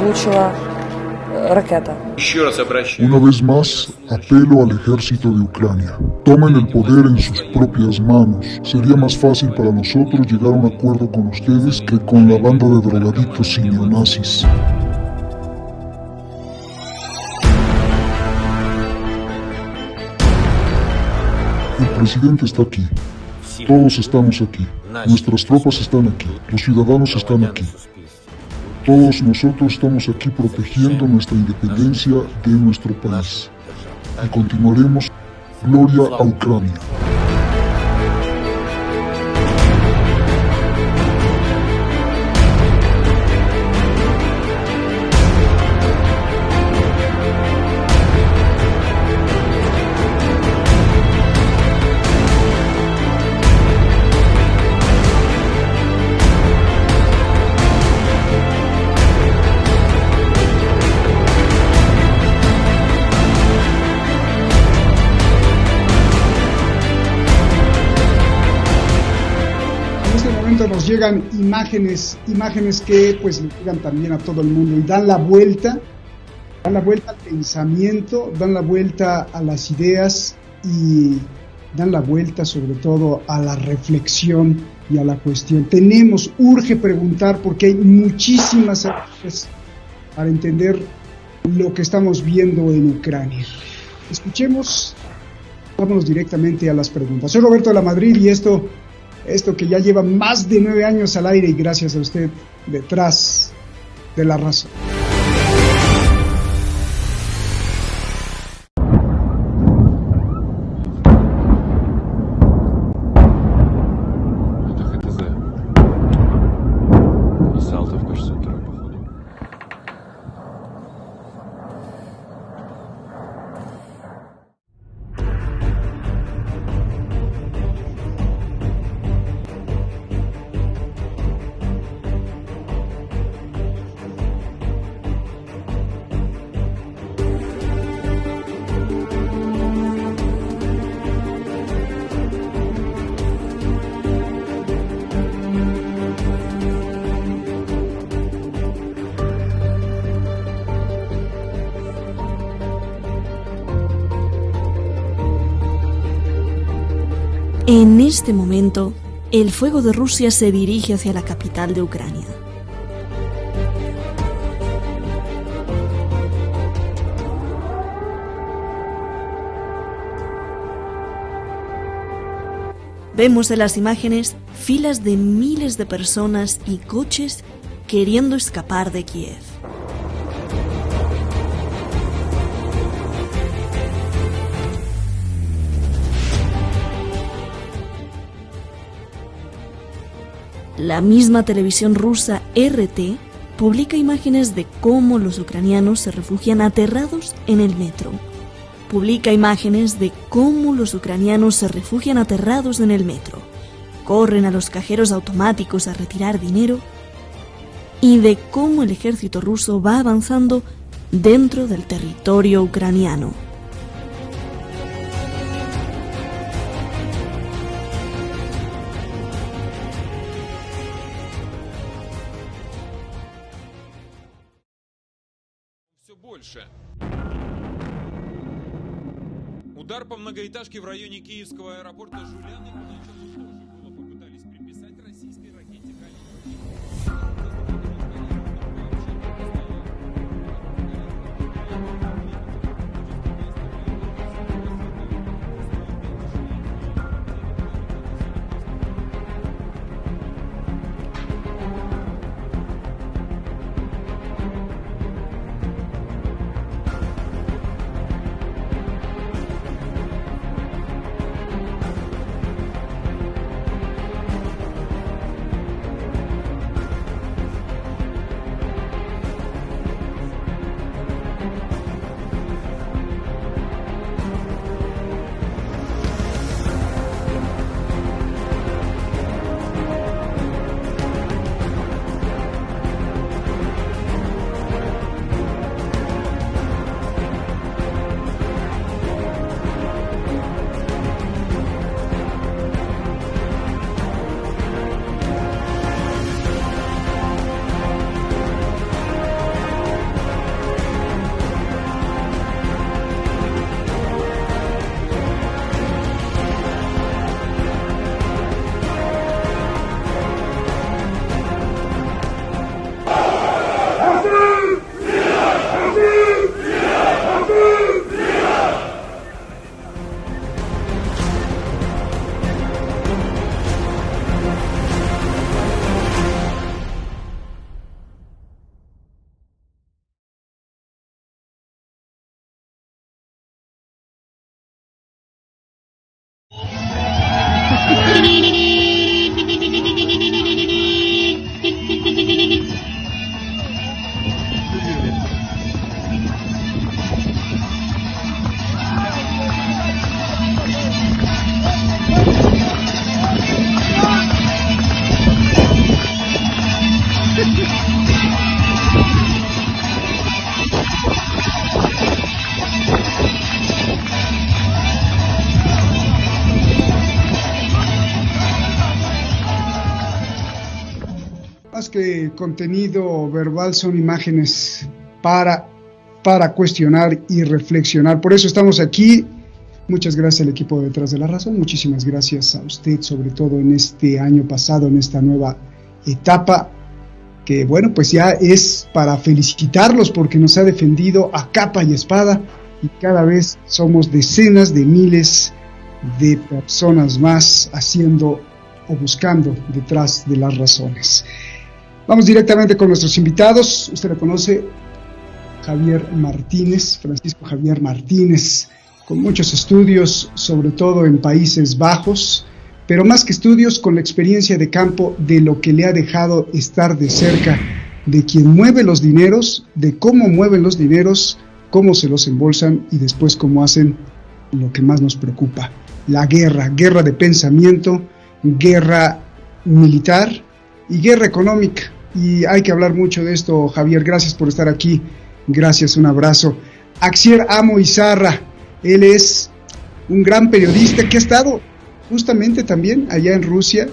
влучила ракета. Una vez más, apelo al ejército de Ucrania. Tomen el poder en sus propias manos. Sería más fácil para nosotros llegar a un acuerdo con ustedes que con la banda de drogadictos y neonazis. El presidente está aquí. Todos estamos aquí. Nuestras tropas están aquí. Los ciudadanos están aquí. Todos nosotros estamos aquí protegiendo nuestra independencia de nuestro país. Y continuaremos. Gloria a Ucrania. Nos llegan imágenes que pues le llegan también a todo el mundo y dan la vuelta al pensamiento, dan la vuelta a las ideas y dan la vuelta sobre todo a la reflexión y a la cuestión. Urge preguntar porque hay muchísimas razones para entender lo que estamos viendo en Ucrania. Escuchemos, vámonos directamente a las preguntas. Soy Roberto de la Madrid y esto que ya lleva más de 9 años al aire y gracias a usted detrás de la razón. En este momento, el fuego de Rusia se dirige hacia la capital de Ucrania. Vemos en las imágenes filas de miles de personas y coches queriendo escapar de Kiev. La misma televisión rusa RT publica imágenes de cómo los ucranianos se refugian aterrados en el metro. Corren a los cajeros automáticos a retirar dinero y de cómo el ejército ruso va avanzando dentro del territorio ucraniano. Удар по многоэтажке в районе киевского аэропорта Жуляны поначалу тоже было попытались приписать российской ракете Más que contenido verbal son imágenes para cuestionar y reflexionar. Por eso estamos aquí. Muchas gracias al equipo de Detrás de la Razón. Muchísimas gracias a usted, sobre todo en este año pasado, en esta nueva etapa, que bueno, pues ya es para felicitarlos porque nos ha defendido a capa y espada, y cada vez somos decenas de miles de personas más haciendo o buscando detrás de las razones. Vamos directamente con nuestros invitados. Usted lo conoce, Javier Martínez, Francisco Javier Martínez, con muchos estudios, sobre todo en Países Bajos, pero más que estudios, con la experiencia de campo de lo que le ha dejado estar de cerca de quien mueve los dineros, de cómo mueven los dineros, cómo se los embolsan y después cómo hacen lo que más nos preocupa, la guerra de pensamiento, guerra militar y guerra económica. Y hay que hablar mucho de esto, Javier. Gracias por estar aquí. Gracias, un abrazo. Axier Amo Izarra, él es un gran periodista que ha estado justamente también allá en Rusia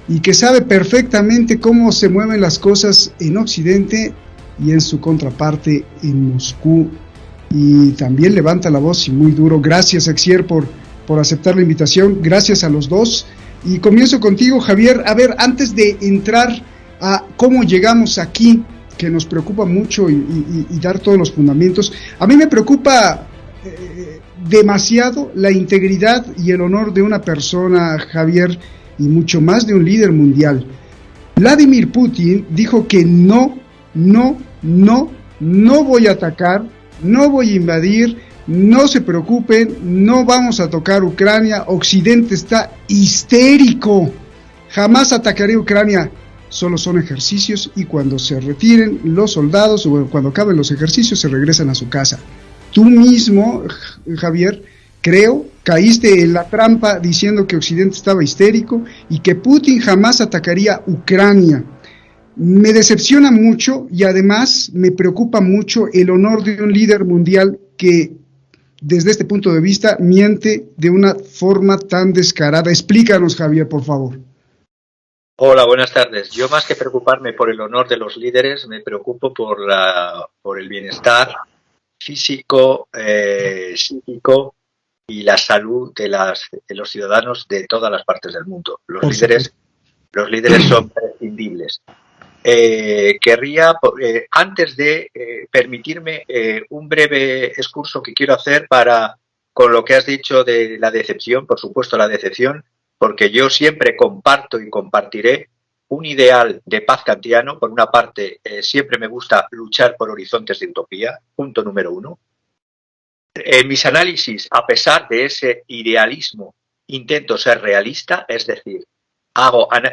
y que sabe perfectamente cómo se mueven las cosas en Occidente y en su contraparte en Moscú, y también levanta la voz y muy duro. Gracias, Axier, por aceptar la invitación. Gracias a los dos. Y comienzo contigo, Javier. A ver, antes de entrar a cómo llegamos aquí, que nos preocupa mucho, y dar todos los fundamentos, a mí me preocupa demasiado la integridad y el honor de una persona, Javier, y mucho más de un líder mundial. Vladimir Putin dijo que no voy a atacar, no voy a invadir, no se preocupen, no vamos a tocar Ucrania, Occidente está histérico, jamás atacaré Ucrania, solo son ejercicios y cuando se retiren los soldados o cuando acaben los ejercicios se regresan a su casa. Tú mismo, Javier, creo, caíste en la trampa diciendo que Occidente estaba histérico y que Putin jamás atacaría Ucrania. Me decepciona mucho y además me preocupa mucho el honor de un líder mundial que, desde este punto de vista, miente de una forma tan descarada. Explícanos, Javier, por favor. Hola, buenas tardes. Yo, más que preocuparme por el honor de los líderes, me preocupo por el bienestar físico, psíquico y la salud de los ciudadanos de todas las partes del mundo. Los líderes son prescindibles. Querría, antes de permitirme un breve excurso que quiero hacer con lo que has dicho de la decepción, por supuesto la decepción, porque yo siempre comparto y compartiré un ideal de paz kantiano. Por una parte, siempre me gusta luchar por horizontes de utopía, punto número 1. En mis análisis, a pesar de ese idealismo, intento ser realista, es decir,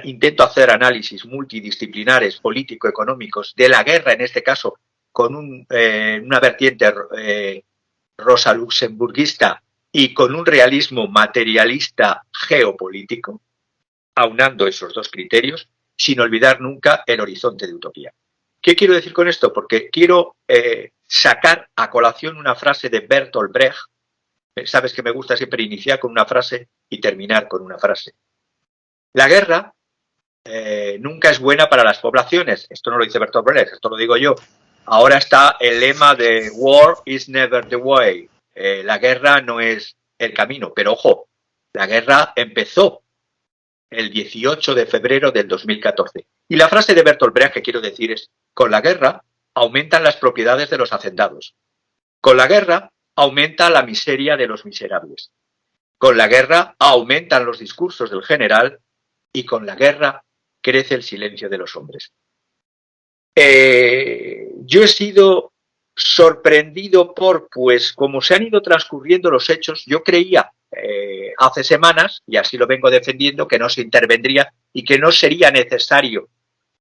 intento hacer análisis multidisciplinares, político-económicos, de la guerra, en este caso, con una vertiente rosa luxemburguista y con un realismo materialista geopolítico, aunando esos dos criterios, sin olvidar nunca el horizonte de utopía. ¿Qué quiero decir con esto? Porque quiero sacar a colación una frase de Bertolt Brecht. Sabes que me gusta siempre iniciar con una frase y terminar con una frase. La guerra nunca es buena para las poblaciones. Esto no lo dice Bertolt Brecht, esto lo digo yo. Ahora está el lema de War is never the way. La guerra no es el camino. Pero ojo, la guerra empezó el 18 de febrero del 2014. Y la frase de Bertolt Brecht que quiero decir es: con la guerra aumentan las propiedades de los hacendados. Con la guerra aumenta la miseria de los miserables. Con la guerra aumentan los discursos del general y con la guerra crece el silencio de los hombres. Yo he sido sorprendido pues como se han ido transcurriendo los hechos, yo creía hace semanas, y así lo vengo defendiendo, que no se intervendría y que no sería necesario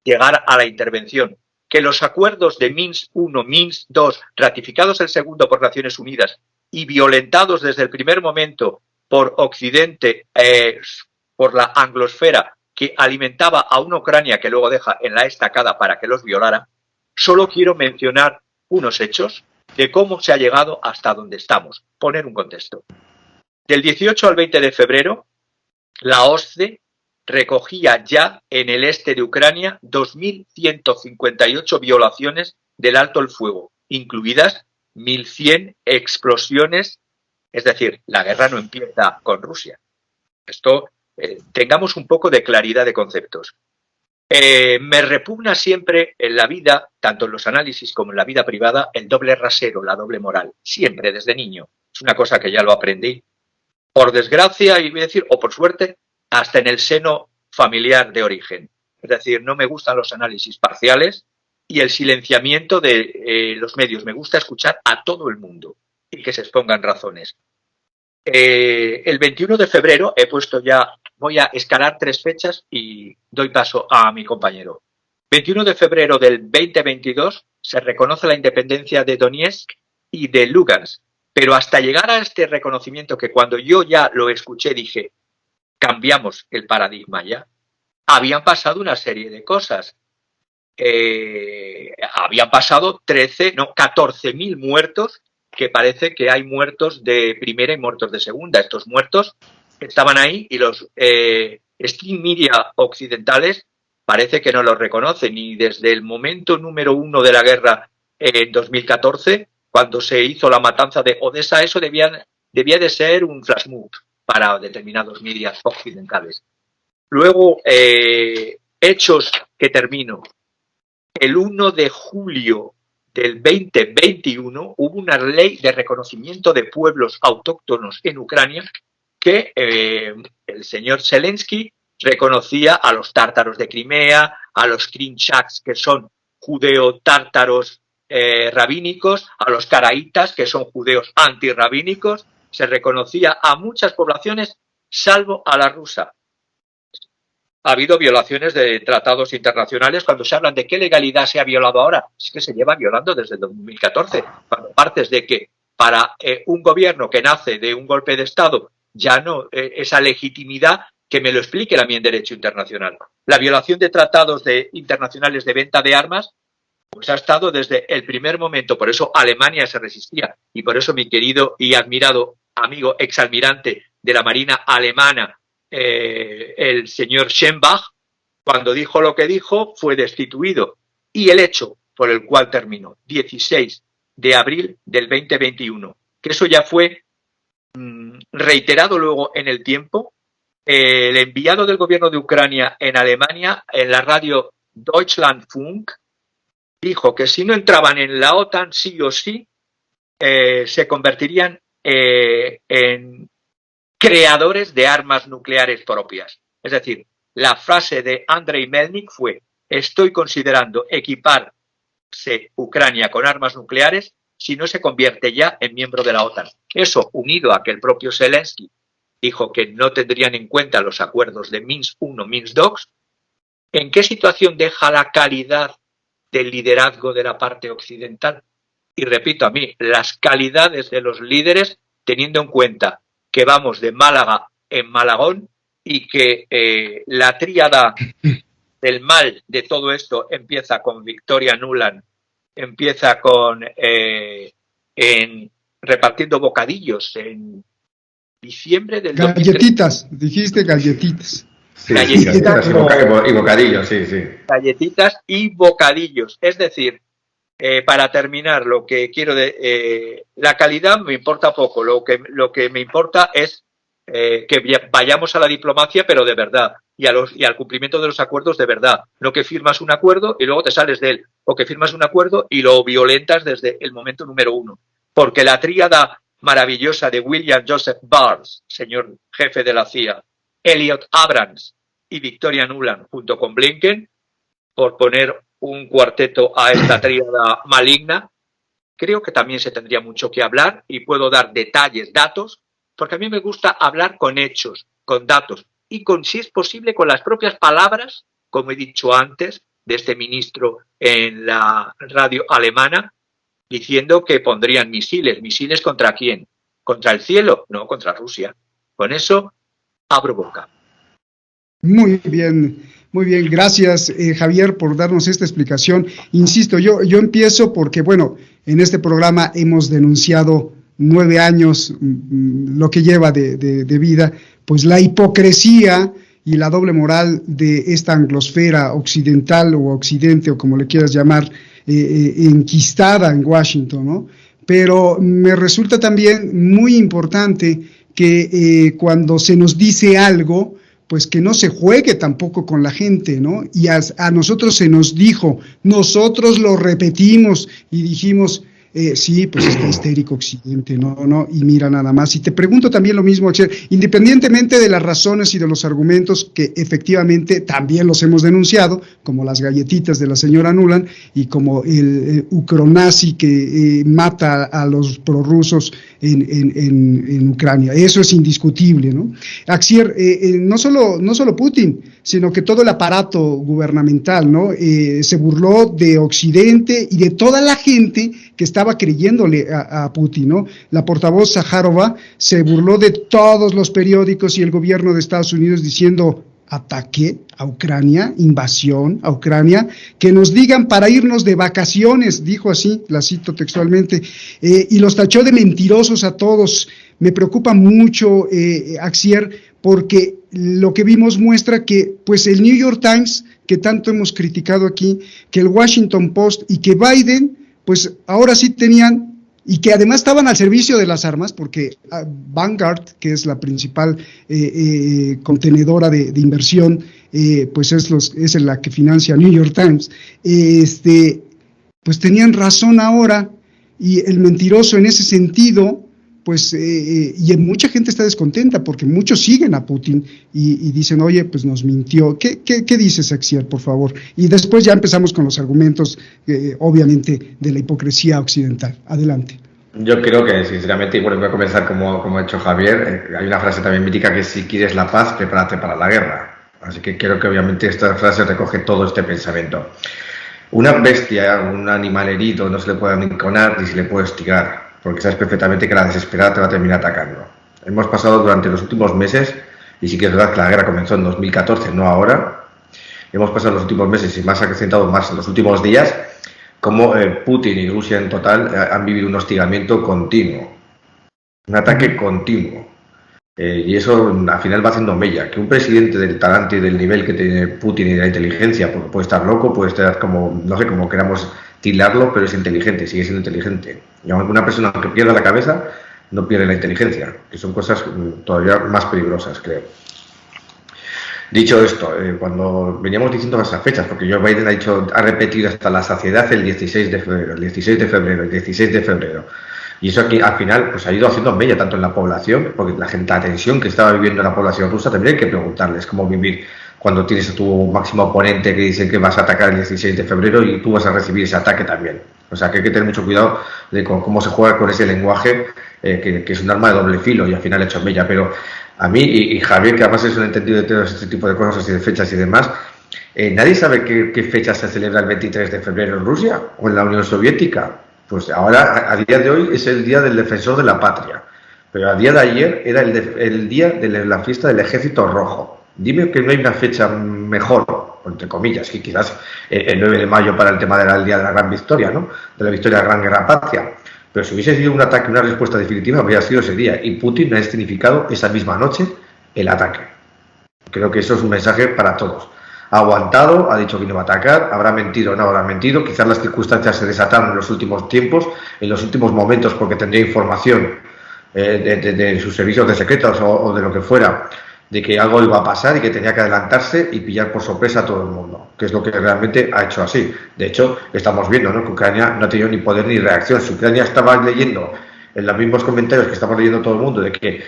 llegar a la intervención, que los acuerdos de Minsk I, Minsk II, ratificados el segundo por Naciones Unidas y violentados desde el primer momento por Occidente, por la anglosfera, que alimentaba a una Ucrania que luego deja en la estacada para que los violara, solo quiero mencionar unos hechos de cómo se ha llegado hasta donde estamos. Poner un contexto. Del 18 al 20 de febrero, la OSCE recogía ya en el este de Ucrania 2.158 violaciones del alto el fuego, incluidas 1.100 explosiones. Es decir, la guerra no empieza con Rusia. Esto, tengamos un poco de claridad de conceptos. Me repugna siempre en la vida, tanto en los análisis como en la vida privada, el doble rasero, la doble moral. Siempre, desde niño. Es una cosa que ya lo aprendí. Por desgracia, y voy a decir, o por suerte, hasta en el seno familiar de origen. Es decir, no me gustan los análisis parciales y el silenciamiento de los medios. Me gusta escuchar a todo el mundo y que se expongan razones. El 21 de febrero he puesto ya, voy a escalar 3 fechas y doy paso a mi compañero. 21 de febrero del 2022 se reconoce la independencia de Donetsk y de Lugansk, pero hasta llegar a este reconocimiento, que cuando yo ya lo escuché dije, cambiamos el paradigma ya, habían pasado una serie de cosas. Habían pasado 14.000 muertos, que parece que hay muertos de primera y muertos de segunda. Estos muertos estaban ahí y los stream media occidentales parece que no los reconocen. Y desde el momento número 1 de la guerra en 2014, cuando se hizo la matanza de Odessa, eso debía de ser un flash move para determinados medios occidentales. Luego, hechos que termino. El 1 de julio del 2021 hubo una ley de reconocimiento de pueblos autóctonos en Ucrania que el señor Zelensky reconocía a los tártaros de Crimea, a los krinchaks, que son judeo-tártaros rabínicos, a los caraítas, que son judeos antirrabínicos. Se reconocía a muchas poblaciones, salvo a la rusa. Ha habido violaciones de tratados internacionales. Cuando se hablan de qué legalidad se ha violado ahora, es que se lleva violando desde el 2014. Cuando partes de que para un gobierno que nace de un golpe de Estado ya no esa legitimidad, que me lo explique también derecho internacional. La violación de tratados internacionales de venta de armas pues ha estado desde el primer momento. Por eso Alemania se resistía y por eso mi querido y admirado amigo exalmirante de la Marina alemana, el señor Schembach, cuando dijo lo que dijo, fue destituido. Y el hecho por el cual terminó, 16 de abril del 2021, que eso ya fue reiterado luego en el tiempo. El enviado del gobierno de Ucrania en Alemania, en la radio Deutschlandfunk, dijo que si no entraban en la OTAN, sí o sí, se convertirían en creadores de armas nucleares propias. Es decir, la frase de Andrei Melnik fue: estoy considerando equiparse Ucrania con armas nucleares si no se convierte ya en miembro de la OTAN. Eso, unido a que el propio Zelensky dijo que no tendrían en cuenta los acuerdos de Minsk I, Minsk II, ¿en qué situación deja la calidad del liderazgo de la parte occidental? Y repito, a mí, las calidades de los líderes, teniendo en cuenta que vamos de Málaga en Malagón y que la tríada del mal de todo esto empieza con Victoria Nuland, empieza con repartiendo bocadillos en diciembre del 2013. Galletitas, dijiste galletitas. Sí, galletitas y bocadillos, sí. Galletitas y bocadillos. Es decir, para terminar, lo que quiero la calidad me importa poco. Lo que me importa es que vayamos a la diplomacia, pero de verdad, y al cumplimiento de los acuerdos de verdad. No que firmas un acuerdo y luego te sales de él, o que firmas un acuerdo y lo violentas desde el momento número 1. Porque la tríada maravillosa de William Joseph Barnes, señor jefe de la CIA, Elliot Abrams y Victoria Nuland, junto con Blinken, por poner un cuarteto a esta tríada maligna, creo que también se tendría mucho que hablar, y puedo dar detalles, datos, porque a mí me gusta hablar con hechos, con datos, y si es posible, con las propias palabras, como he dicho antes, de este ministro en la radio alemana, diciendo que pondrían misiles. ¿Misiles contra quién? ¿Contra el cielo? No, contra Rusia. Con eso abro boca. Muy bien. Gracias, Javier, por darnos esta explicación. Insisto, yo empiezo porque, bueno, en este programa hemos denunciado 9 años, lo que lleva de vida, pues la hipocresía y la doble moral de esta anglosfera occidental o occidente, o como le quieras llamar, enquistada en Washington, ¿no? Pero me resulta también muy importante que cuando se nos dice algo, pues que no se juegue tampoco con la gente, ¿no? Y a nosotros se nos dijo, nosotros lo repetimos y dijimos, sí, pues está histérico Occidente, no, y mira nada más. Y te pregunto también lo mismo, Axel, independientemente de las razones y de los argumentos que efectivamente también los hemos denunciado, como las galletitas de la señora Nuland y como el ucronazi que mata a los prorrusos en Ucrania. Eso es indiscutible, ¿no? Axier, no solo Putin, sino que todo el aparato gubernamental, ¿no? Se burló de Occidente y de toda la gente que estaba creyéndole a Putin, ¿no? La portavoz Zaharova se burló de todos los periódicos y el gobierno de Estados Unidos diciendo ataque a Ucrania, invasión a Ucrania, que nos digan para irnos de vacaciones, dijo así, la cito textualmente, y los tachó de mentirosos a todos. Me preocupa mucho, Axier, porque lo que vimos muestra que pues el New York Times, que tanto hemos criticado aquí, que el Washington Post y que Biden, pues ahora sí tenían, y que además estaban al servicio de las armas, porque Vanguard, que es la principal contenedora de inversión, pues es la que financia New York Times, pues tenían razón ahora, y el mentiroso en ese sentido, pues, y mucha gente está descontenta, porque muchos siguen a Putin y dicen, oye, pues nos mintió. ¿Qué dices, Axier, por favor? Y después ya empezamos con los argumentos, obviamente, de la hipocresía occidental. Adelante. Yo creo que, sinceramente, y bueno, voy a comenzar como ha hecho Javier, hay una frase también mítica que si quieres la paz, prepárate para la guerra. Así que creo que obviamente esta frase recoge todo este pensamiento. Una bestia, un animal herido, no se le puede arrinconar ni se le puede hostigar, porque sabes perfectamente que la desesperada te va a terminar atacando. Hemos pasado durante los últimos meses, y sí que es verdad que la guerra comenzó en 2014, no ahora, hemos pasado los últimos meses y más acrecentado más en los últimos días, como Putin y Rusia en total han vivido un hostigamiento continuo, un ataque continuo. Y eso al final va haciendo mella. Que un presidente del talante y del nivel que tiene Putin y de la inteligencia, porque puede estar loco, puede estar como, no sé, como queramos tildarlo, pero es inteligente, sigue siendo inteligente. Y aunque una persona que pierda la cabeza, no pierde la inteligencia, que son cosas todavía más peligrosas, creo. Dicho esto, cuando veníamos diciendo esas fechas, porque Joe Biden ha repetido hasta la saciedad el 16 de febrero, el 16 de febrero, el 16 de febrero. Y eso aquí al final pues ha ido haciendo mella tanto en la población, porque la tensión que estaba viviendo la población rusa, también hay que preguntarles cómo vivir cuando tienes a tu máximo oponente que dice que vas a atacar el 16 de febrero y tú vas a recibir ese ataque también. O sea que hay que tener mucho cuidado de cómo se juega con ese lenguaje, que es un arma de doble filo y al final ha hecho mella. Pero a mí y Javier, que además es un entendido de todo este tipo de cosas y de fechas y demás, ¿nadie sabe qué fecha se celebra el 23 de febrero en Rusia o en la Unión Soviética? Pues ahora, a día de hoy, es el Día del Defensor de la Patria. Pero a día de ayer era el día de la fiesta del Ejército Rojo. Dime que no hay una fecha mejor, entre comillas, que quizás el 9 de mayo para el tema del Día de la Gran Victoria, ¿no? De la victoria de la Gran Guerra Patria. Pero si hubiese sido un ataque, una respuesta definitiva, habría sido ese día. Y Putin ha escenificado esa misma noche el ataque. Creo que eso es un mensaje para todos. Ha aguantado, ha dicho que no va a atacar, habrá mentido o no habrá mentido, quizás las circunstancias se desataron en los últimos tiempos, en los últimos momentos, porque tendría información de sus servicios de secretos o de lo que fuera, de que algo iba a pasar y que tenía que adelantarse y pillar por sorpresa a todo el mundo, que es lo que realmente ha hecho así. De hecho, estamos viendo, ¿no?, que Ucrania no ha tenido ni poder ni reacción. Si Ucrania estaba leyendo en los mismos comentarios que estamos leyendo todo el mundo de que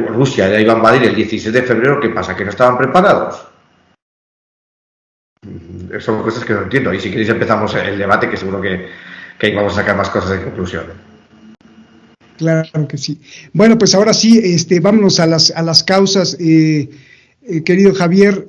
Rusia ya iba a invadir el 16 de febrero, ¿qué pasa? ¿Que no estaban preparados? Son cosas que no entiendo. Y si queréis empezamos el debate, que seguro que ahí vamos a sacar más cosas de conclusión. Claro que sí. Bueno, pues ahora sí, vámonos a las causas, querido Javier.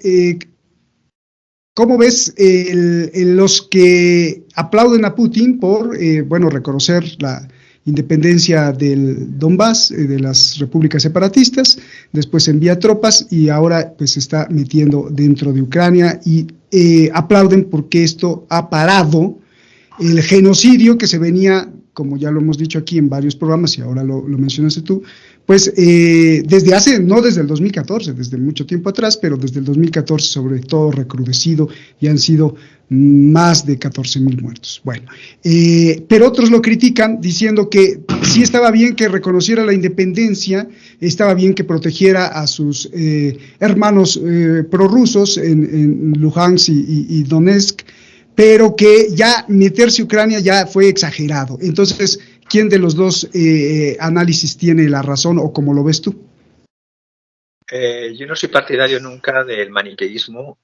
¿Cómo ves los que aplauden a Putin por, reconocer la independencia del Donbass, de las repúblicas separatistas, después envía tropas y ahora pues se está metiendo dentro de Ucrania y aplauden porque esto ha parado el genocidio que se venía, como ya lo hemos dicho aquí en varios programas y ahora lo mencionaste tú, Pues desde hace, no desde el 2014, desde mucho tiempo atrás, pero desde el 2014 sobre todo recrudecido y han sido más de 14,000 muertos. Bueno, pero otros lo critican diciendo que sí estaba bien que reconociera la independencia, estaba bien que protegiera a sus hermanos prorrusos en Luhansk y Donetsk, pero que ya meterse Ucrania ya fue exagerado. Entonces, ¿quién de los dos análisis tiene la razón o cómo lo ves tú? Yo no soy partidario nunca del maniqueísmo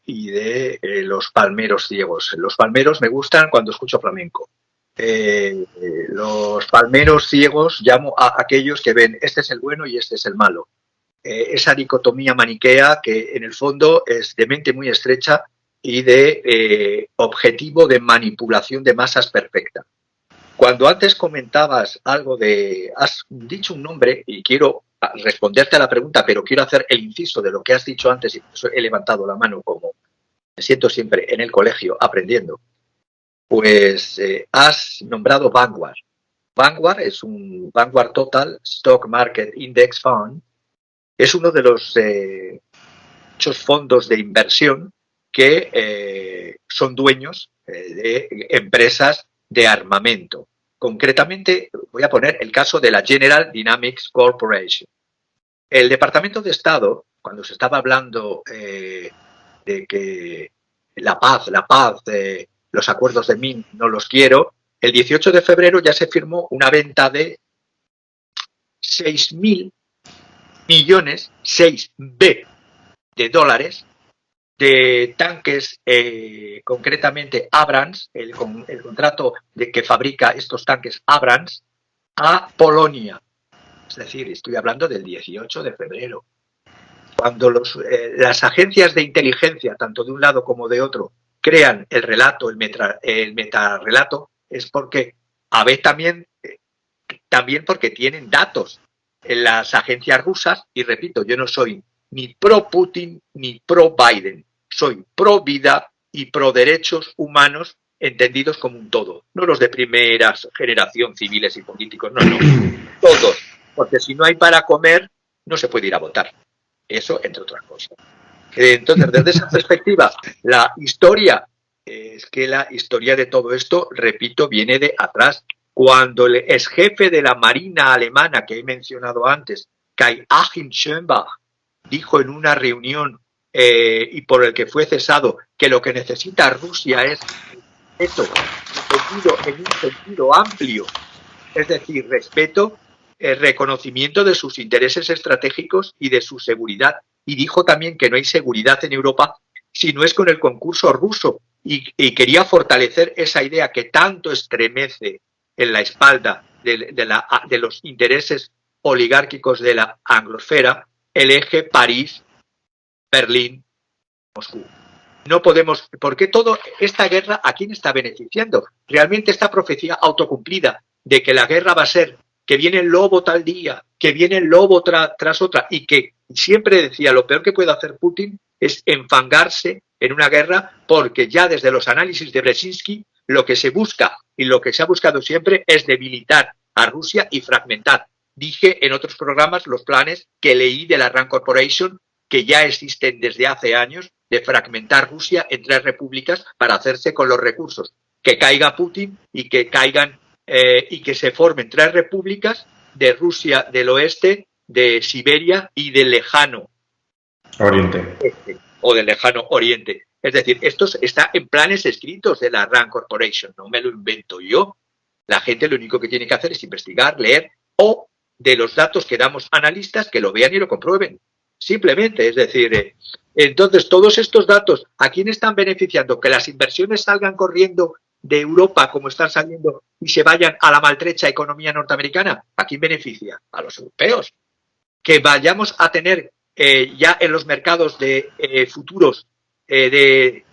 y de los palmeros ciegos. Los palmeros me gustan cuando escucho flamenco. Los palmeros ciegos llamo a aquellos que ven este es el bueno y este es el malo. Esa dicotomía maniquea que en el fondo es de mente muy estrecha y de objetivo de manipulación de masas perfecta. Cuando antes comentabas algo de, has dicho un nombre y quiero responderte a la pregunta, pero quiero hacer el inciso de lo que has dicho antes y por eso he levantado la mano como me siento siempre en el colegio aprendiendo. Pues has nombrado Vanguard. Vanguard es un Vanguard Total Stock Market Index Fund. Es uno de los muchos fondos de inversión que son dueños de empresas de armamento. Concretamente, voy a poner el caso de la General Dynamics Corporation. El Departamento de Estado, cuando se estaba hablando de que la paz, los acuerdos de Minsk no los quiero, el 18 de febrero ya se firmó una venta de 6.000 millones, 6B de dólares, de tanques, concretamente Abrams, el contrato de que fabrica estos tanques Abrams, a Polonia. Es decir, estoy hablando del 18 de febrero. Cuando las agencias de inteligencia, tanto de un lado como de otro, crean el relato, el metarrelato, es porque a veces también porque tienen datos en las agencias rusas, y repito, yo no soy ni pro Putin ni pro Biden. Soy pro vida y pro derechos humanos entendidos como un todo. No los de primera generación, civiles y políticos, no, todos. Porque si no hay para comer, no se puede ir a votar. Eso, entre otras cosas. Entonces, desde esa perspectiva, la historia, es que la historia de todo esto, repito, viene de atrás. Cuando el ex jefe de la Marina alemana que he mencionado antes, Kai-Achim Schönbach, dijo en una reunión y por el que fue cesado que lo que necesita Rusia es respeto, en un sentido amplio, es decir, respeto, reconocimiento de sus intereses estratégicos y de su seguridad. Y dijo también que no hay seguridad en Europa si no es con el concurso ruso y quería fortalecer esa idea que tanto estremece en la espalda de los intereses oligárquicos de la anglosfera, el eje París, Berlín, Moscú. No podemos, porque toda esta guerra, ¿a quién está beneficiando? Realmente esta profecía autocumplida de que la guerra va a ser que viene el lobo tal día, que viene el lobo tras otra, y que siempre decía lo peor que puede hacer Putin es enfangarse en una guerra, porque ya desde los análisis de Brzezinski lo que se busca y lo que se ha buscado siempre es debilitar a Rusia y fragmentar. Dije en otros programas los planes que leí de la Rand Corporation, que ya existen desde hace años, de fragmentar Rusia en 3 repúblicas para hacerse con los recursos. Que caiga Putin y que caigan y que se formen 3 repúblicas de Rusia del oeste, de Siberia y del lejano Oriente. O del lejano oriente. Es decir, esto está en planes escritos de la Rand Corporation, no me lo invento yo. La gente lo único que tiene que hacer es investigar, leer o de los datos que damos analistas que lo vean y lo comprueben. Simplemente, es decir, entonces todos estos datos, ¿a quién están beneficiando? Que las inversiones salgan corriendo de Europa como están saliendo y se vayan a la maltrecha economía norteamericana. ¿A quién beneficia? A los europeos. Que vayamos a tener ya en los mercados de futuros de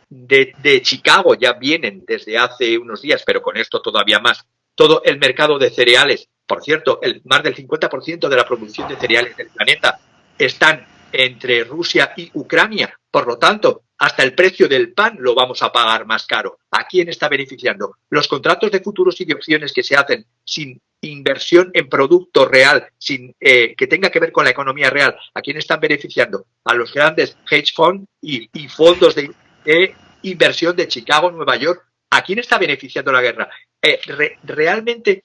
Chicago, ya vienen desde hace unos días, pero con esto todavía más, todo el mercado de cereales. Por cierto, más del 50% de la producción de cereales del planeta están entre Rusia y Ucrania. Por lo tanto, hasta el precio del pan lo vamos a pagar más caro. ¿A quién está beneficiando? Los contratos de futuros y de opciones que se hacen sin inversión en producto real, sin que tenga que ver con la economía real, ¿a quién están beneficiando? A los grandes hedge funds y fondos de inversión de Chicago, Nueva York. ¿A quién está beneficiando la guerra? Realmente,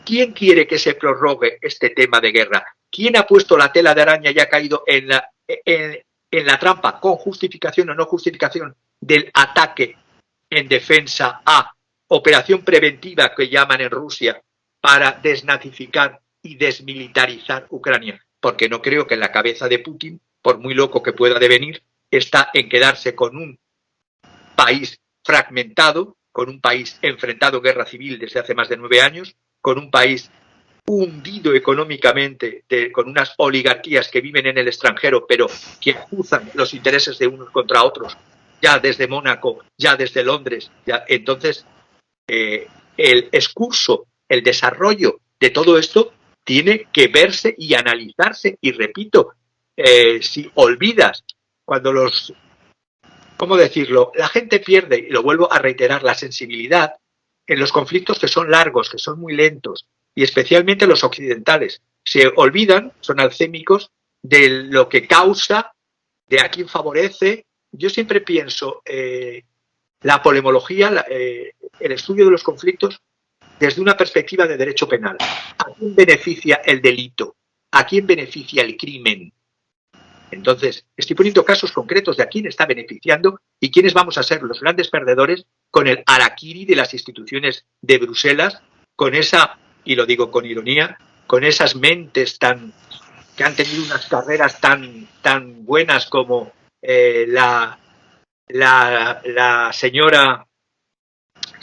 ¿quién quiere que se prorrogue este tema de guerra? ¿Quién ha puesto la tela de araña y ha caído en la trampa, con justificación o no justificación, del ataque en defensa a operación preventiva que llaman en Rusia para desnazificar y desmilitarizar Ucrania? Porque no creo que en la cabeza de Putin, por muy loco que pueda devenir, está en quedarse con un país fragmentado, con un país enfrentado en guerra civil desde hace más de 9 años, con un país hundido económicamente, con unas oligarquías que viven en el extranjero, pero que cruzan los intereses de unos contra otros, ya desde Mónaco, ya desde Londres. Ya. Entonces, el excurso, el desarrollo de todo esto tiene que verse y analizarse. Y repito, si olvidas cuando ¿cómo decirlo? La gente pierde, y lo vuelvo a reiterar, la sensibilidad en los conflictos que son largos, que son muy lentos, y especialmente los occidentales. Se olvidan, son alcémicos, de lo que causa, de a quién favorece. Yo siempre pienso la polemología, el estudio de los conflictos desde una perspectiva de derecho penal. ¿A quién beneficia el delito? ¿A quién beneficia el crimen? Entonces, estoy poniendo casos concretos de a quién está beneficiando y quiénes vamos a ser los grandes perdedores con el harakiri de las instituciones de Bruselas, con esa, y lo digo con ironía, con esas mentes que han tenido unas carreras tan buenas como la señora...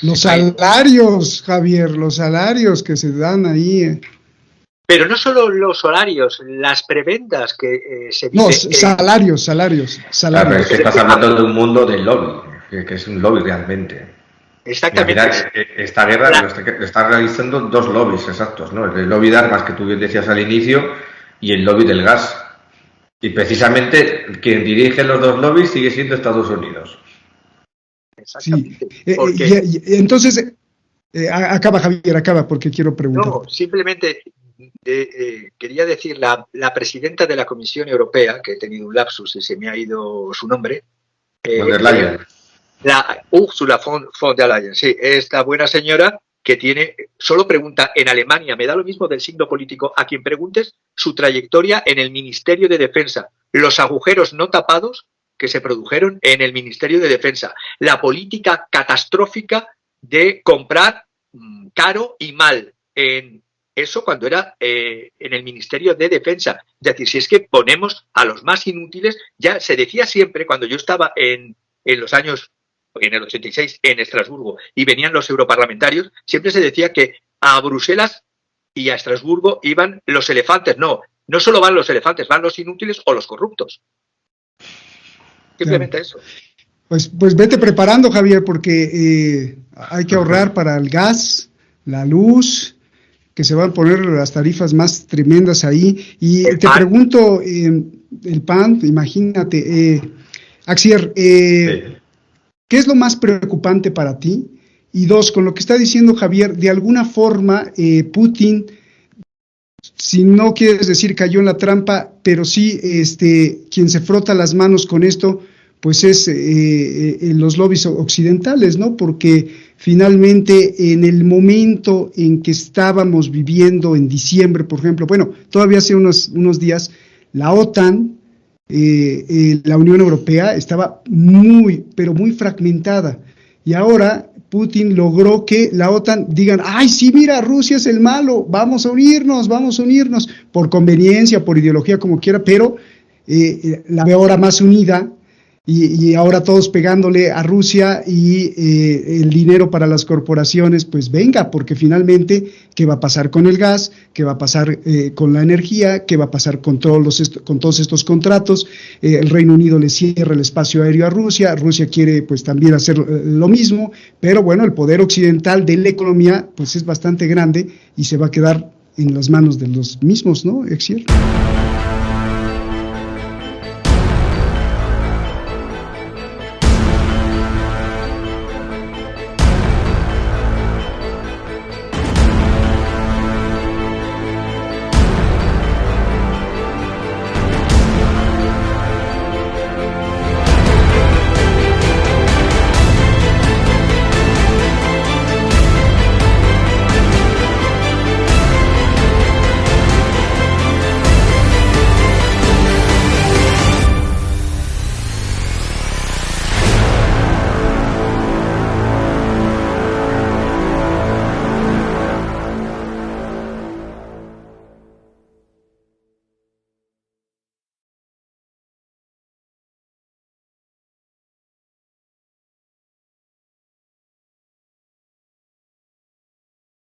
Los salarios, Javier, los salarios que se dan ahí. Pero no solo los horarios, las prebendas que se dicen... No, salarios. Claro, pero es que estás hablando de un mundo del lobby, que es un lobby realmente. Exactamente. Mira, esta guerra lo está realizando dos lobbies exactos, ¿no? El lobby de armas que tú decías al inicio y el lobby del gas. Y precisamente quien dirige los dos lobbies sigue siendo Estados Unidos. Exactamente. Sí. Entonces, acaba Javier, porque quiero preguntar. No, simplemente... quería decir, la presidenta de la Comisión Europea, que he tenido un lapsus y se me ha ido su nombre, von der Leyen. La Ursula von der Leyen, sí, esta buena señora que solo pregunta en Alemania, me da lo mismo del signo político, a quien preguntes su trayectoria en el Ministerio de Defensa, los agujeros no tapados que se produjeron en el Ministerio de Defensa, la política catastrófica de comprar caro y mal en eso cuando era en el Ministerio de Defensa. Es decir, si es que ponemos a los más inútiles, ya se decía siempre, cuando yo estaba en los años, en el 86, en Estrasburgo, y venían los europarlamentarios, siempre se decía que a Bruselas y a Estrasburgo iban los elefantes. No solo van los elefantes, van los inútiles o los corruptos. Simplemente eso. Pues vete preparando, Javier, porque hay que ahorrar para el gas, la luz, que se van a poner las tarifas más tremendas ahí. Y te pregunto, el PAN, imagínate, Axier, sí. ¿Qué es lo más preocupante para ti? Y dos, con lo que está diciendo Javier, de alguna forma Putin, si no quieres decir cayó en la trampa, pero sí quien se frota las manos con esto, pues es los lobbies occidentales, ¿no? Porque finalmente en el momento en que estábamos viviendo en diciembre, por ejemplo, bueno, todavía hace unos días, la OTAN, la Unión Europea estaba pero muy fragmentada. Y ahora Putin logró que la OTAN digan, ay, sí, mira, Rusia es el malo, vamos a unirnos, por conveniencia, por ideología, como quiera, pero la veo ahora más unida. Y ahora todos pegándole a Rusia y el dinero para las corporaciones, pues venga, porque finalmente, ¿qué va a pasar con el gas? ¿Qué va a pasar con la energía? ¿Qué va a pasar con todos estos contratos? El Reino Unido le cierra el espacio aéreo a Rusia, Rusia quiere pues también hacer lo mismo, pero bueno, el poder occidental de la economía pues es bastante grande y se va a quedar en las manos de los mismos, ¿no, Axier?